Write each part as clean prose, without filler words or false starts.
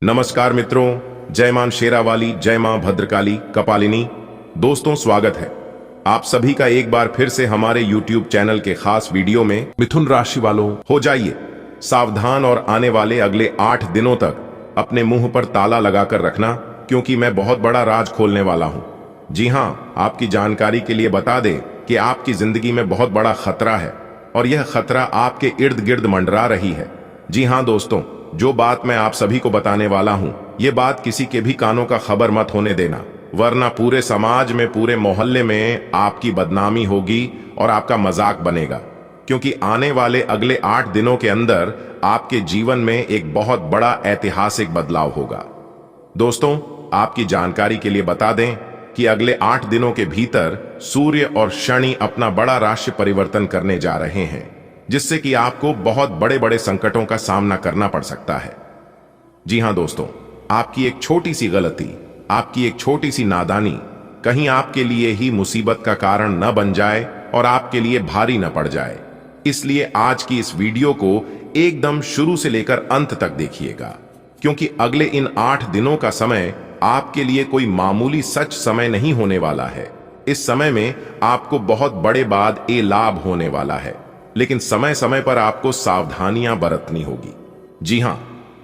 नमस्कार मित्रों, जय मां शेरावाली, जय मां भद्रकाली कपालिनी। दोस्तों, स्वागत है आप सभी का एक बार फिर से हमारे YouTube चैनल के खास वीडियो में। मिथुन राशि वालों, हो जाइए सावधान और आने वाले अगले 8 दिनों तक अपने मुंह पर ताला लगाकर रखना, क्योंकि मैं बहुत बड़ा राज खोलने वाला हूं। जी हां, आपकी जानकारी के लिए बता दें कि आपकी जिंदगी में बहुत बड़ा खतरा है और यह खतरा आपके इर्द गिर्द मंडरा रही है। जी हां दोस्तों, जो बात मैं आप सभी को बताने वाला हूं, ये बात किसी के भी कानों का खबर मत होने देना, वरना पूरे समाज में, पूरे मोहल्ले में आपकी बदनामी होगी और आपका मजाक बनेगा। क्योंकि आने वाले अगले 8 दिनों के अंदर आपके जीवन में एक बहुत बड़ा ऐतिहासिक बदलाव होगा। दोस्तों, आपकी जानकारी के लिए बता दें कि अगले 8 दिनों के भीतर सूर्य और शनि अपना बड़ा राशि परिवर्तन करने जा रहे हैं, जिससे कि आपको बहुत बड़े बड़े संकटों का सामना करना पड़ सकता है। जी हां दोस्तों, आपकी एक छोटी सी गलती, आपकी एक छोटी सी नादानी कहीं आपके लिए ही मुसीबत का कारण न बन जाए और आपके लिए भारी न पड़ जाए। इसलिए आज की इस वीडियो को एकदम शुरू से लेकर अंत तक देखिएगा, क्योंकि अगले इन 8 दिनों का समय आपके लिए कोई मामूली सच समय नहीं होने वाला है। इस समय में आपको बहुत बड़े बाद ए लाभ होने वाला है, लेकिन समय समय पर आपको सावधानियां बरतनी होगी। जी हां,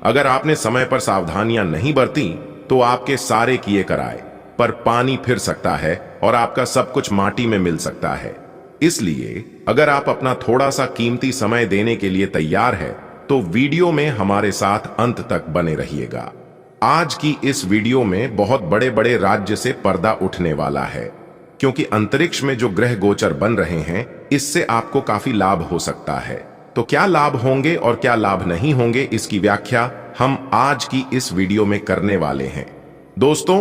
अगर आपने समय पर सावधानियां नहीं बरती तो आपके सारे किए कराए पर पानी फिर सकता है और आपका सब कुछ माटी में मिल सकता है। इसलिए अगर आप अपना थोड़ा सा कीमती समय देने के लिए तैयार है तो वीडियो में हमारे साथ अंत तक बने रहिएगा। आज की इस वीडियो में बहुत बड़े बड़े राज्य से पर्दा उठने वाला है, क्योंकि अंतरिक्ष में जो ग्रह गोचर बन रहे हैं, इससे आपको काफी लाभ हो सकता है। तो क्या लाभ होंगे और क्या लाभ नहीं होंगे, इसकी व्याख्या हम आज की इस वीडियो में करने वाले हैं। दोस्तों,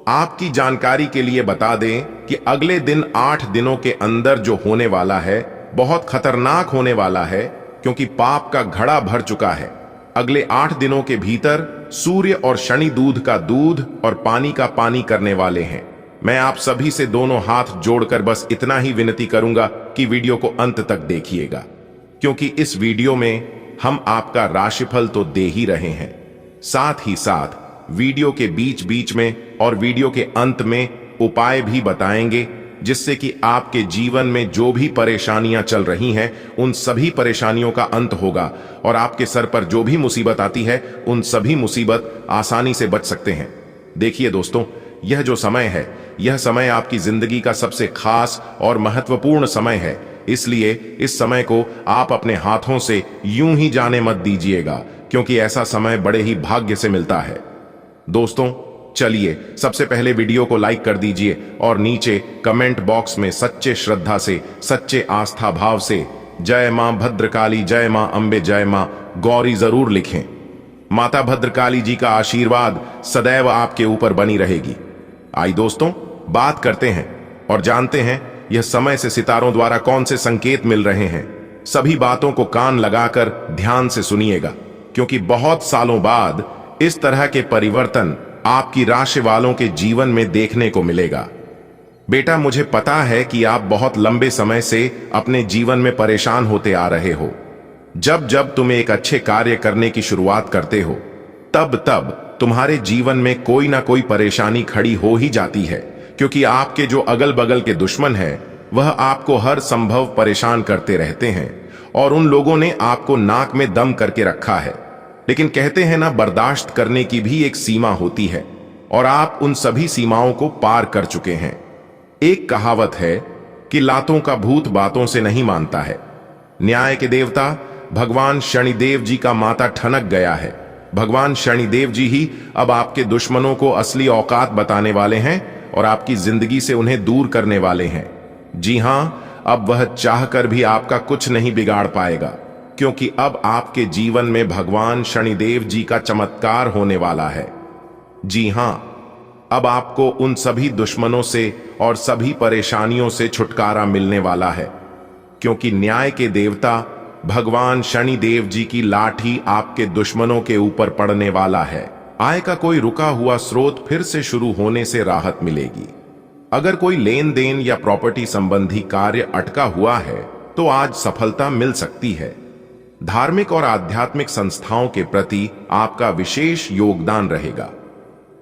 आपकी जानकारी के लिए बता दें कि अगले दिन 8 दिनों के अंदर जो होने वाला है बहुत खतरनाक होने वाला है, क्योंकि पाप का घड़ा भर चुका है। अगले 8 दिनों के भीतर सूर्य और शनि दूध का दूध और पानी का पानी करने वाले हैं। मैं आप सभी से दोनों हाथ जोड़कर बस इतना ही विनती करूंगा कि वीडियो को अंत तक देखिएगा, क्योंकि इस वीडियो में हम आपका राशिफल तो दे ही रहे हैं, साथ ही साथ वीडियो के बीच बीच में और वीडियो के अंत में उपाय भी बताएंगे, जिससे कि आपके जीवन में जो भी परेशानियां चल रही हैं उन सभी परेशानियों का अंत होगा और आपके सर पर जो भी मुसीबत आती है उन सभी मुसीबत आसानी से बच सकते हैं। देखिए दोस्तों, यह जो समय है, यह समय आपकी जिंदगी का सबसे खास और महत्वपूर्ण समय है। इसलिए इस समय को आप अपने हाथों से यूं ही जाने मत दीजिएगा, क्योंकि ऐसा समय बड़े ही भाग्य से मिलता है। दोस्तों, चलिए सबसे पहले वीडियो को लाइक कर दीजिए और नीचे कमेंट बॉक्स में सच्चे श्रद्धा से, सच्चे आस्था भाव से जय मां भद्रकाली, जय मां अंबे, जय मां गौरी जरूर लिखें। माता भद्रकाली जी का आशीर्वाद सदैव आपके ऊपर बनी रहेगी। आई दोस्तों, बात करते हैं और जानते हैं यह समय से सितारों द्वारा कौन से संकेत मिल रहे हैं। सभी बातों को कान लगाकर ध्यान से सुनिएगा, क्योंकि बहुत सालों बाद इस तरह के परिवर्तन आपकी राशि वालों के जीवन में देखने को मिलेगा। बेटा, मुझे पता है कि आप बहुत लंबे समय से अपने जीवन में परेशान होते आ रहे हो। जब जब तुम एक अच्छे कार्य करने की शुरुआत करते हो, तब तब तुम्हारे जीवन में कोई ना कोई परेशानी खड़ी हो ही जाती है, क्योंकि आपके जो अगल बगल के दुश्मन हैं वह आपको हर संभव परेशान करते रहते हैं और उन लोगों ने आपको नाक में दम करके रखा है। लेकिन कहते हैं ना, बर्दाश्त करने की भी एक सीमा होती है और आप उन सभी सीमाओं को पार कर चुके हैं। एक कहावत है कि लातों का भूत बातों से नहीं मानता है। न्याय के देवता भगवान शनिदेव जी का माथा ठनक गया है। भगवान शनिदेव जी ही अब आपके दुश्मनों को असली औकात बताने वाले हैं और आपकी जिंदगी से उन्हें दूर करने वाले हैं। जी हां, अब वह चाहकर भी आपका कुछ नहीं बिगाड़ पाएगा, क्योंकि अब आपके जीवन में भगवान शनिदेव जी का चमत्कार होने वाला है। जी हां, अब आपको उन सभी दुश्मनों से और सभी परेशानियों से छुटकारा मिलने वाला है, क्योंकि न्याय के देवता भगवान शनिदेव जी की लाठी आपके दुश्मनों के ऊपर पड़ने वाला है। आय का कोई रुका हुआ स्रोत फिर से शुरू होने से राहत मिलेगी। अगर कोई लेन देन या प्रॉपर्टी संबंधी कार्य अटका हुआ है तो आज सफलता मिल सकती है। धार्मिक और आध्यात्मिक संस्थाओं के प्रति आपका विशेष योगदान रहेगा।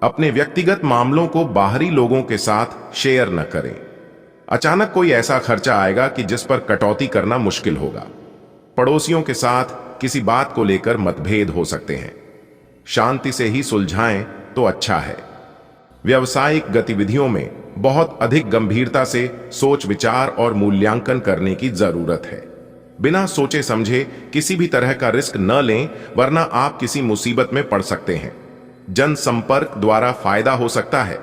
अपने व्यक्तिगत मामलों को बाहरी लोगों के साथ शेयर न करें। अचानक कोई ऐसा खर्चा आएगा कि जिस पर कटौती करना मुश्किल होगा। पड़ोसियों के साथ किसी बात को लेकर मतभेद हो सकते हैं, शांति से ही सुलझाएं तो अच्छा है। व्यावसायिक गतिविधियों में बहुत अधिक गंभीरता से सोच विचार और मूल्यांकन करने की जरूरत है। बिना सोचे समझे किसी भी तरह का रिस्क न लें, वरना आप किसी मुसीबत में पड़ सकते हैं। जनसंपर्क द्वारा फायदा हो सकता है।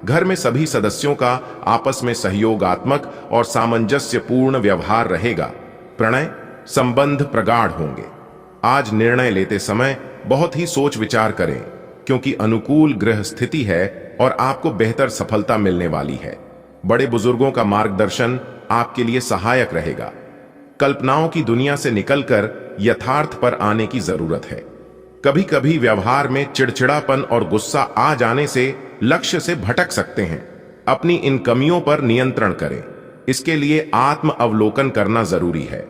घर में सभी सदस्यों का आपस में सहयोगात्मक और सामंजस्यपूर्ण व्यवहार रहेगा। प्रणय संबंध प्रगाढ़ होंगे। आज निर्णय लेते समय बहुत ही सोच विचार करें, क्योंकि अनुकूल ग्रह स्थिति है और आपको बेहतर सफलता मिलने वाली है। बड़े बुजुर्गों का मार्गदर्शन आपके लिए सहायक रहेगा। कल्पनाओं की दुनिया से निकलकर यथार्थ पर आने की जरूरत है। कभी कभी व्यवहार में चिड़चिड़ापन और गुस्सा आ जाने से लक्ष्य से भटक सकते हैं। अपनी इन कमियों पर नियंत्रण करें। इसके लिए आत्म अवलोकन करना जरूरी है।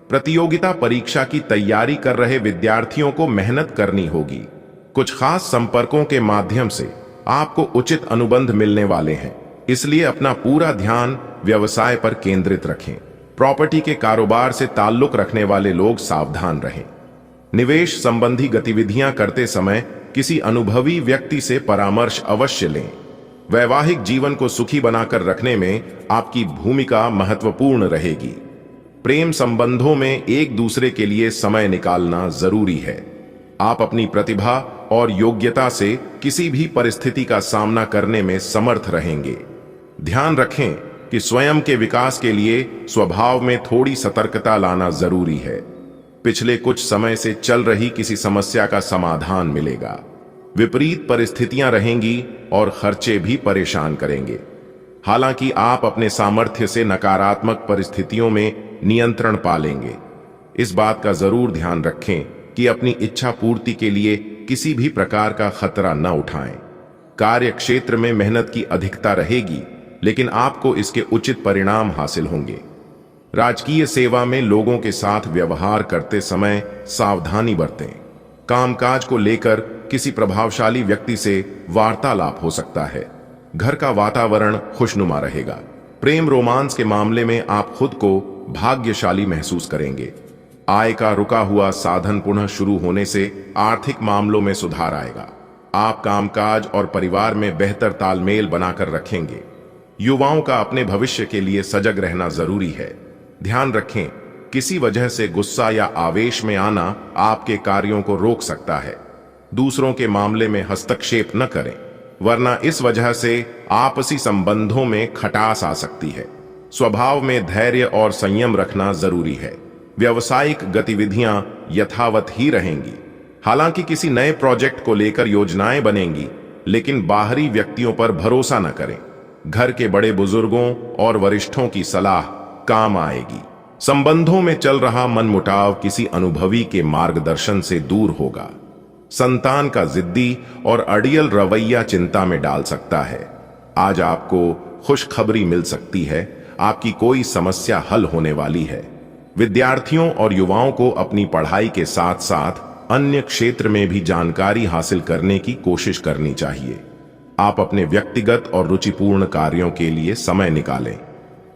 प्रतियोगिता परीक्षा की तैयारी कर रहे विद्यार्थियों को मेहनत करनी होगी। कुछ खास संपर्कों के माध्यम से आपको उचित अनुबंध मिलने वाले हैं, इसलिए अपना पूरा ध्यान व्यवसाय पर केंद्रित रखें। प्रॉपर्टी के कारोबार से ताल्लुक रखने वाले लोग सावधान रहें। निवेश संबंधी गतिविधियां करते समय किसी अनुभवी व्यक्ति से परामर्श अवश्य लें। वैवाहिक जीवन को सुखी बनाकर रखने में आपकी भूमिका महत्वपूर्ण रहेगी। प्रेम संबंधों में एक दूसरे के लिए समय निकालना जरूरी है। आप अपनी प्रतिभा और योग्यता से किसी भी परिस्थिति का सामना करने में समर्थ रहेंगे। ध्यान रखें कि स्वयं के विकास के लिए स्वभाव में थोड़ी सतर्कता लाना जरूरी है। पिछले कुछ समय से चल रही किसी समस्या का समाधान मिलेगा। विपरीत परिस्थितियां रहेंगी और खर्चे भी परेशान करेंगे। हालांकि आप अपने सामर्थ्य से नकारात्मक परिस्थितियों में नियंत्रण पा लेंगे। इस बात का जरूर ध्यान रखें कि अपनी इच्छा पूर्ति के लिए किसी भी प्रकार का खतरा न उठाएं। कार्य क्षेत्र में मेहनत की अधिकता रहेगी, लेकिन आपको इसके उचित परिणाम हासिल होंगे। राजकीय सेवा में लोगों के साथ व्यवहार करते समय सावधानी बरतें। कामकाज को लेकर किसी प्रभावशाली व्यक्ति से वार्तालाप हो सकता है। घर का वातावरण खुशनुमा रहेगा। प्रेम रोमांस के मामले में आप खुद को भाग्यशाली महसूस करेंगे। आय का रुका हुआ साधन पुनः शुरू होने से आर्थिक मामलों में सुधार आएगा। आप कामकाज और परिवार में बेहतर तालमेल बनाकर रखेंगे। युवाओं का अपने भविष्य के लिए सजग रहना जरूरी है। ध्यान रखें, किसी वजह से गुस्सा या आवेश में आना आपके कार्यों को रोक सकता है। दूसरों के मामले में हस्तक्षेप न करें, वरना इस वजह से आपसी संबंधों में खटास आ सकती है। स्वभाव में धैर्य और संयम रखना जरूरी है। व्यावसायिक गतिविधियां यथावत ही रहेंगी। हालांकि किसी नए प्रोजेक्ट को लेकर योजनाएं बनेंगी, लेकिन बाहरी व्यक्तियों पर भरोसा न करें। घर के बड़े बुजुर्गों और वरिष्ठों की सलाह काम आएगी। संबंधों में चल रहा मनमुटाव किसी अनुभवी के मार्गदर्शन से दूर होगा। संतान का जिद्दी और अड़ियल रवैया चिंता में डाल सकता है। आज आपको खुशखबरी मिल सकती है। आपकी कोई समस्या हल होने वाली है। विद्यार्थियों और युवाओं को अपनी पढ़ाई के साथ साथ अन्य क्षेत्र में भी जानकारी हासिल करने की कोशिश करनी चाहिए। आप अपने व्यक्तिगत और रुचिपूर्ण कार्यों के लिए समय निकालें।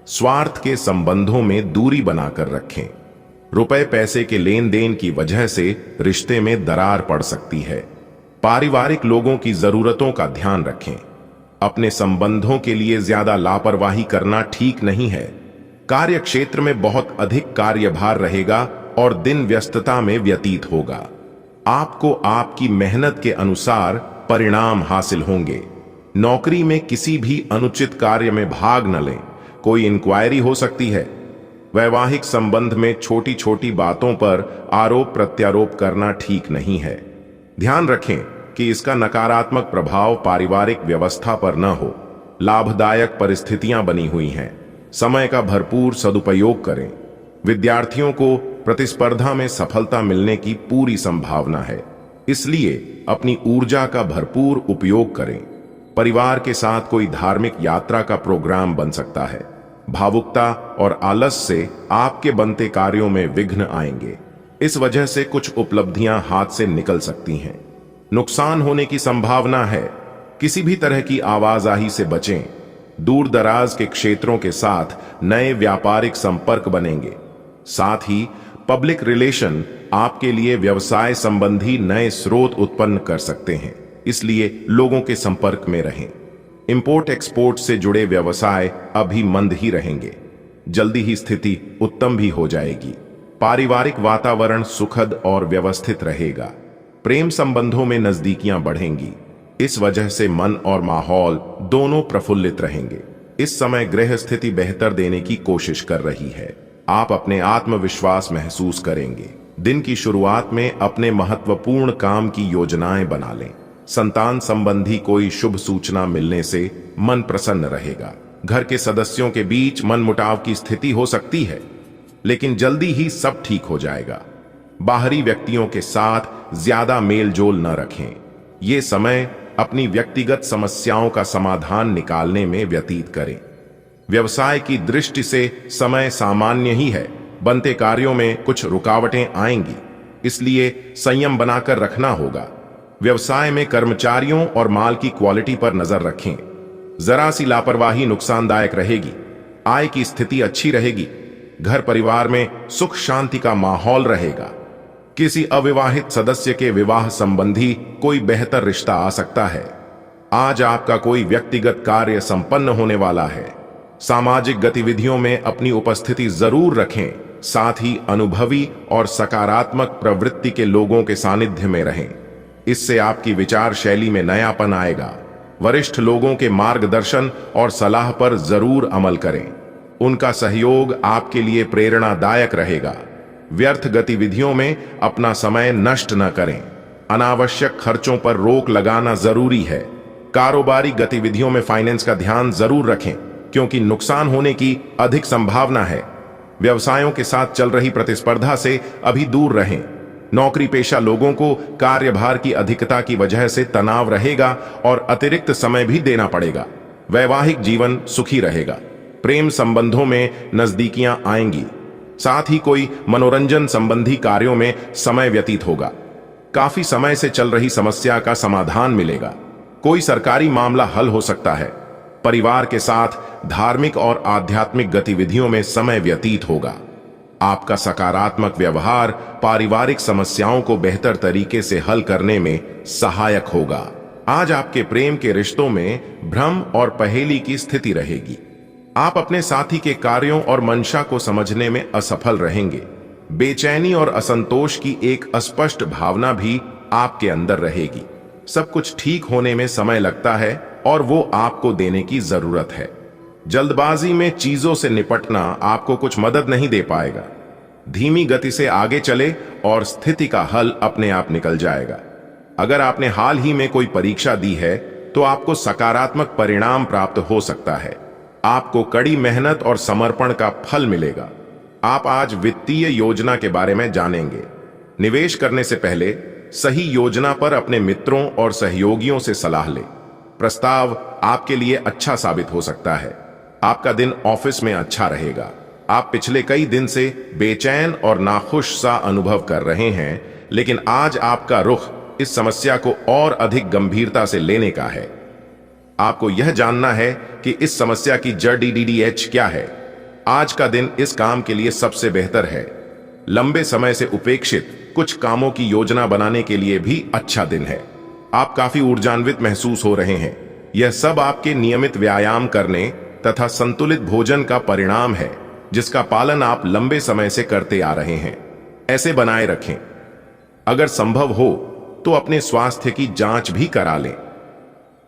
स्वार्थ के संबंधों में दूरी बनाकर रखें। रुपए पैसे के लेन देन की वजह से रिश्ते में दरार पड़ सकती है। पारिवारिक लोगों की जरूरतों का ध्यान रखें। अपने संबंधों के लिए ज्यादा लापरवाही करना ठीक नहीं है। कार्य क्षेत्र में बहुत अधिक कार्यभार रहेगा और दिन व्यस्तता में व्यतीत होगा। आपको आपकी मेहनत के अनुसार परिणाम हासिल होंगे। नौकरी में किसी भी अनुचित कार्य में भाग न लें। कोई इंक्वायरी हो सकती है। वैवाहिक संबंध में छोटी छोटी बातों पर आरोप प्रत्यारोप करना ठीक नहीं है। ध्यान रखें कि इसका नकारात्मक प्रभाव पारिवारिक व्यवस्था पर न हो। लाभदायक परिस्थितियां बनी हुई हैं। समय का भरपूर सदुपयोग करें। विद्यार्थियों को प्रतिस्पर्धा में सफलता मिलने की पूरी संभावना है, इसलिए अपनी ऊर्जा का भरपूर उपयोग करें। परिवार के साथ कोई धार्मिक यात्रा का प्रोग्राम बन सकता है। भावुकता और आलस से आपके बनते कार्यों में विघ्न आएंगे। इस वजह से कुछ उपलब्धियां हाथ से निकल सकती हैं। नुकसान होने की संभावना है। किसी भी तरह की आवाजाही से बचें। दूर दराज के क्षेत्रों के साथ नए व्यापारिक संपर्क बनेंगे। साथ ही पब्लिक रिलेशन आपके लिए व्यवसाय संबंधी नए स्रोत उत्पन्न कर सकते हैं, इसलिए लोगों के संपर्क में रहें। इंपोर्ट एक्सपोर्ट से जुड़े व्यवसाय अभी मंद ही रहेंगे। जल्दी ही स्थिति उत्तम भी हो जाएगी। पारिवारिक वातावरण सुखद और व्यवस्थित रहेगा। प्रेम संबंधों में नजदीकियां बढ़ेंगी। इस वजह से मन और माहौल दोनों प्रफुल्लित रहेंगे। इस समय ग्रह स्थिति बेहतर देने की कोशिश कर रही है। आप अपने आत्मविश्वास महसूस करेंगे। दिन की शुरुआत में अपने महत्वपूर्ण काम की योजनाएं बना लें। संतान संबंधी कोई शुभ सूचना मिलने से मन प्रसन्न रहेगा। घर के सदस्यों के बीच मनमुटाव की स्थिति हो सकती है, लेकिन जल्दी ही सब ठीक हो जाएगा। बाहरी व्यक्तियों के साथ ज्यादा मेलजोल न रखें। ये समय अपनी व्यक्तिगत समस्याओं का समाधान निकालने में व्यतीत करें। व्यवसाय की दृष्टि से समय सामान्य ही है। बनते कार्यों में कुछ रुकावटें आएंगी, इसलिए संयम बनाकर रखना होगा। व्यवसाय में कर्मचारियों और माल की क्वालिटी पर नजर रखें। जरा सी लापरवाही नुकसानदायक रहेगी। आय की स्थिति अच्छी रहेगी। घर परिवार में सुख शांति का माहौल रहेगा। किसी अविवाहित सदस्य के विवाह संबंधी कोई बेहतर रिश्ता आ सकता है। आज आपका कोई व्यक्तिगत कार्य संपन्न होने वाला है। सामाजिक गतिविधियों में अपनी उपस्थिति जरूर रखें। साथ ही अनुभवी और सकारात्मक प्रवृत्ति के लोगों के सानिध्य में रहें। इससे आपकी विचार शैली में नयापन आएगा। वरिष्ठ लोगों के मार्गदर्शन और सलाह पर जरूर अमल करें। उनका सहयोग आपके लिए प्रेरणादायक रहेगा। व्यर्थ गतिविधियों में अपना समय नष्ट न करें। अनावश्यक खर्चों पर रोक लगाना जरूरी है। कारोबारी गतिविधियों में फाइनेंस का ध्यान जरूर रखें, क्योंकि नुकसान होने की अधिक संभावना है। व्यवसायों के साथ चल रही प्रतिस्पर्धा से अभी दूर रहें। नौकरी पेशा लोगों को कार्यभार की अधिकता की वजह से तनाव रहेगा और अतिरिक्त समय भी देना पड़ेगा। वैवाहिक जीवन सुखी रहेगा। प्रेम संबंधों में नजदीकियां आएंगी। साथ ही कोई मनोरंजन संबंधी कार्यों में समय व्यतीत होगा। काफी समय से चल रही समस्या का समाधान मिलेगा। कोई सरकारी मामला हल हो सकता है। परिवार के साथ धार्मिक और आध्यात्मिक गतिविधियों में समय व्यतीत होगा। आपका सकारात्मक व्यवहार पारिवारिक समस्याओं को बेहतर तरीके से हल करने में सहायक होगा। आज आपके प्रेम के रिश्तों में भ्रम और पहेली की स्थिति रहेगी। आप अपने साथी के कार्यों और मंशा को समझने में असफल रहेंगे। बेचैनी और असंतोष की एक अस्पष्ट भावना भी आपके अंदर रहेगी। सब कुछ ठीक होने में समय लगता है और वो आपको देने की जरूरत है। जल्दबाजी में चीजों से निपटना आपको कुछ मदद नहीं दे पाएगा। धीमी गति से आगे चले और स्थिति का हल अपने आप निकल जाएगा। अगर आपने हाल ही में कोई परीक्षा दी है तो आपको सकारात्मक परिणाम प्राप्त हो सकता है। आपको कड़ी मेहनत और समर्पण का फल मिलेगा। आप आज वित्तीय योजना के बारे में जानेंगे। निवेश करने से पहले सही योजना पर अपने मित्रों और सहयोगियों से सलाह लें। प्रस्ताव आपके लिए अच्छा साबित हो सकता है। आपका दिन ऑफिस में अच्छा रहेगा। आप पिछले कई दिन से बेचैन और नाखुश सा अनुभव कर रहे हैं, लेकिन आज आपका रुख इस समस्या को और अधिक गंभीरता से लेने का है। आपको यह जानना है कि इस समस्या की जड़ DDH क्या है। आज का दिन इस काम के लिए सबसे बेहतर है। लंबे समय से उपेक्षित कुछ कामों की योजना बनाने के लिए भी अच्छा दिन है। आप काफी ऊर्जान्वित महसूस हो रहे हैं। यह सब आपके नियमित व्यायाम करने तथा संतुलित भोजन का परिणाम है, जिसका पालन आप लंबे समय से करते आ रहे हैं। ऐसे बनाए रखें। अगर संभव हो तो अपने स्वास्थ्य की जांच भी करा लें।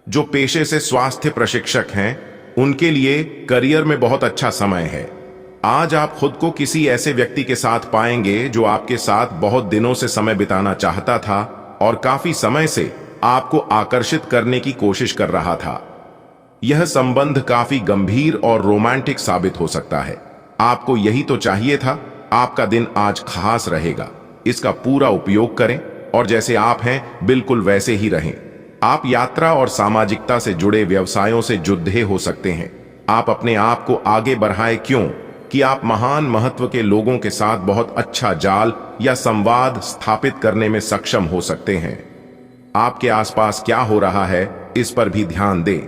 जो पेशे से स्वास्थ्य प्रशिक्षक हैं, उनके लिए करियर में बहुत अच्छा समय है। आज आप खुद को किसी ऐसे व्यक्ति के साथ पाएंगे जो आपके साथ बहुत दिनों से समय बिताना चाहता था और काफी समय से आपको आकर्षित करने की कोशिश कर रहा था। यह संबंध काफी गंभीर और रोमांटिक साबित हो सकता है। आपको यही तो चाहिए था। आपका दिन आज खास रहेगा। इसका पूरा उपयोग करें और जैसे आप हैं बिल्कुल वैसे ही रहें। आप यात्रा और सामाजिकता से जुड़े व्यवसायों से जुड़े हो सकते हैं। आप अपने आप को आगे बढ़ाएं, क्यों कि आप महान महत्व के लोगों के साथ बहुत अच्छा जाल या संवाद स्थापित करने में सक्षम हो सकते हैं। आपके आसपास क्या हो रहा है, इस पर भी ध्यान दें।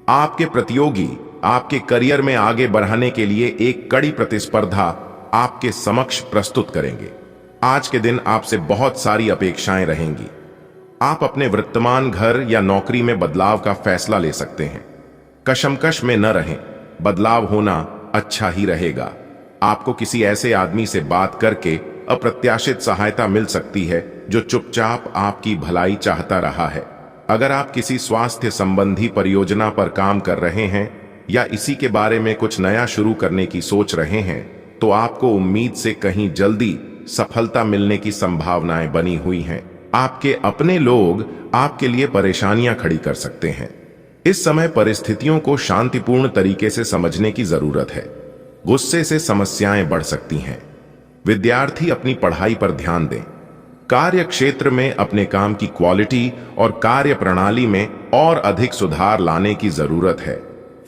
आपके प्रतियोगी आपके करियर में आगे बढ़ाने के लिए एक कड़ी प्रतिस्पर्धा आपके समक्ष प्रस्तुत करेंगे। आज के दिन आपसे बहुत सारी अपेक्षाएं रहेंगी। आप अपने वर्तमान घर या नौकरी में बदलाव का फैसला ले सकते हैं। कशमकश में न रहें, बदलाव होना अच्छा ही रहेगा। आपको किसी ऐसे आदमी से बात करके अप्रत्याशित सहायता मिल सकती है जो चुपचाप आपकी भलाई चाहता रहा है। अगर आप किसी स्वास्थ्य संबंधी परियोजना पर काम कर रहे हैं या इसी के बारे में कुछ नया शुरू करने की सोच रहे हैं, तो आपको उम्मीद से कहीं जल्दी सफलता मिलने की संभावनाएं बनी हुई हैं। आपके अपने लोग आपके लिए परेशानियां खड़ी कर सकते हैं। इस समय परिस्थितियों को शांतिपूर्ण तरीके से समझने की जरूरत है। गुस्से से समस्याएं बढ़ सकती हैं। विद्यार्थी अपनी पढ़ाई पर ध्यान दें। कार्य क्षेत्र में अपने काम की क्वालिटी और कार्य प्रणाली में और अधिक सुधार लाने की जरूरत है।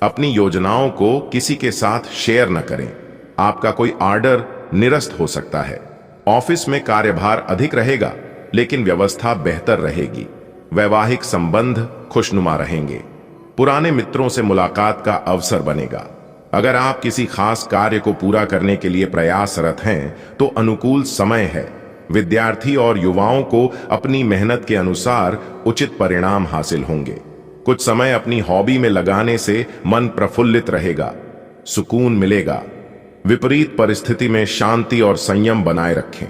अपनी योजनाओं को किसी के साथ शेयर न करें। आपका कोई ऑर्डर निरस्त हो सकता है। ऑफिस में कार्यभार अधिक रहेगा, लेकिन व्यवस्था बेहतर रहेगी। वैवाहिक संबंध खुशनुमा रहेंगे। पुराने मित्रों से मुलाकात का अवसर बनेगा। अगर आप किसी खास कार्य को पूरा करने के लिए प्रयासरत हैं, तो अनुकूल समय है। विद्यार्थी और युवाओं को अपनी मेहनत के अनुसार उचित परिणाम हासिल होंगे। कुछ समय अपनी हॉबी में लगाने से मन प्रफुल्लित रहेगा, सुकून मिलेगा। विपरीत परिस्थिति में शांति और संयम बनाए रखें।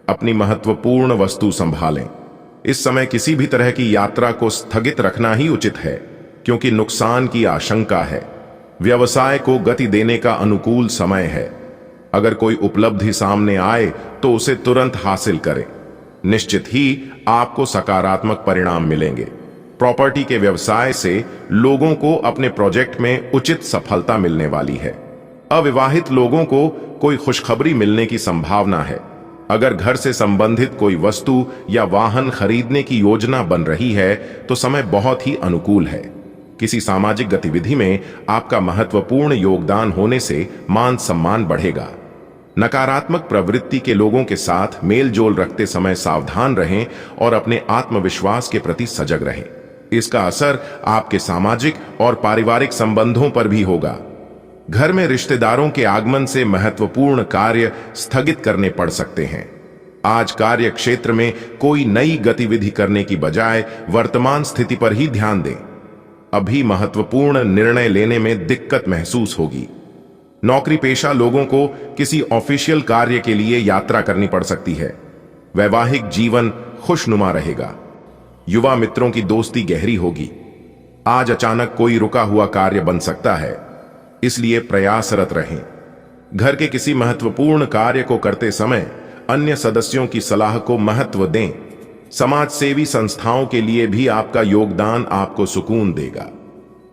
अपनी महत्वपूर्ण वस्तु संभालें। इस समय किसी भी तरह की यात्रा को स्थगित रखना ही उचित है, क्योंकि नुकसान की आशंका है। व्यवसाय को गति देने का अनुकूल समय है। अगर कोई उपलब्धि सामने आए तो उसे तुरंत हासिल करें। निश्चित ही आपको सकारात्मक परिणाम मिलेंगे। प्रॉपर्टी के व्यवसाय से लोगों को अपने प्रोजेक्ट में उचित सफलता मिलने वाली है। अविवाहित लोगों को कोई खुशखबरी मिलने की संभावना है। अगर घर से संबंधित कोई वस्तु या वाहन खरीदने की योजना बन रही है, तो समय बहुत ही अनुकूल है। किसी सामाजिक गतिविधि में आपका महत्वपूर्ण योगदान होने से मान सम्मान बढ़ेगा। नकारात्मक प्रवृत्ति के लोगों के साथ मेल जोल रखते समय सावधान रहें और अपने आत्मविश्वास के प्रति सजग रहें। इसका असर आपके सामाजिक और पारिवारिक संबंधों पर भी होगा। घर में रिश्तेदारों के आगमन से महत्वपूर्ण कार्य स्थगित करने पड़ सकते हैं। आज कार्य क्षेत्र में कोई नई गतिविधि करने की बजाय वर्तमान स्थिति पर ही ध्यान दें। अभी महत्वपूर्ण निर्णय लेने में दिक्कत महसूस होगी। नौकरी पेशा लोगों को किसी ऑफिशियल कार्य के लिए यात्रा करनी पड़ सकती है। वैवाहिक जीवन खुशनुमा रहेगा। युवा मित्रों की दोस्ती गहरी होगी। आज अचानक कोई रुका हुआ कार्य बन सकता है, इसलिए प्रयासरत रहें। घर के किसी महत्वपूर्ण कार्य को करते समय अन्य सदस्यों की सलाह को महत्व दें। समाज सेवी संस्थाओं के लिए भी आपका योगदान आपको सुकून देगा।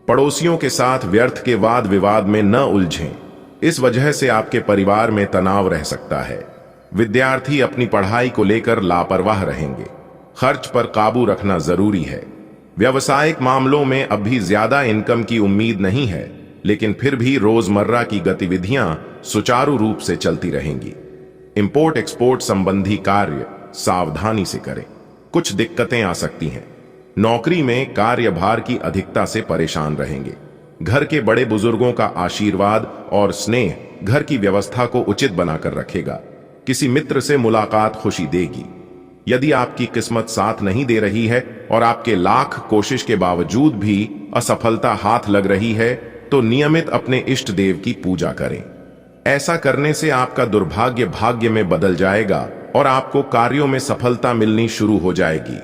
पड़ोसियों के साथ व्यर्थ के वाद विवाद में न उलझें। इस वजह से आपके परिवार में तनाव रह सकता है। विद्यार्थी अपनी पढ़ाई को लेकर लापरवाह रहेंगे। खर्च पर काबू रखना जरूरी है। व्यावसायिक मामलों में अभी ज्यादा इनकम की उम्मीद नहीं है, लेकिन फिर भी रोजमर्रा की गतिविधियां सुचारू रूप से चलती रहेंगी। इंपोर्ट एक्सपोर्ट संबंधी कार्य सावधानी से करें। कुछ दिक्कतें आ सकती हैं। नौकरी में कार्यभार की अधिकता से परेशान रहेंगे। घर के बड़े बुजुर्गों का आशीर्वाद और स्नेह घर की व्यवस्था को उचित बनाकर रखेगा। किसी मित्र से मुलाकात खुशी देगी। यदि आपकी किस्मत साथ नहीं दे रही है और आपके लाख कोशिश के बावजूद भी असफलता हाथ लग रही है, तो नियमित अपने इष्ट देव की पूजा करें। ऐसा करने से आपका दुर्भाग्य भाग्य में बदल जाएगा और आपको कार्यों में सफलता मिलनी शुरू हो जाएगी।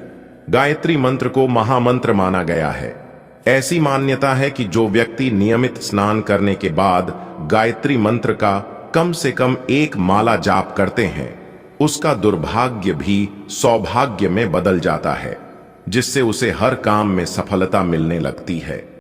गायत्री मंत्र को महामंत्र माना गया है। ऐसी मान्यता है कि जो व्यक्ति नियमित स्नान करने के बाद गायत्री मंत्र का कम से कम एक माला जाप करते हैं, उसका दुर्भाग्य भी सौभाग्य में बदल जाता है, जिससे उसे हर काम में सफलता मिलने लगती है।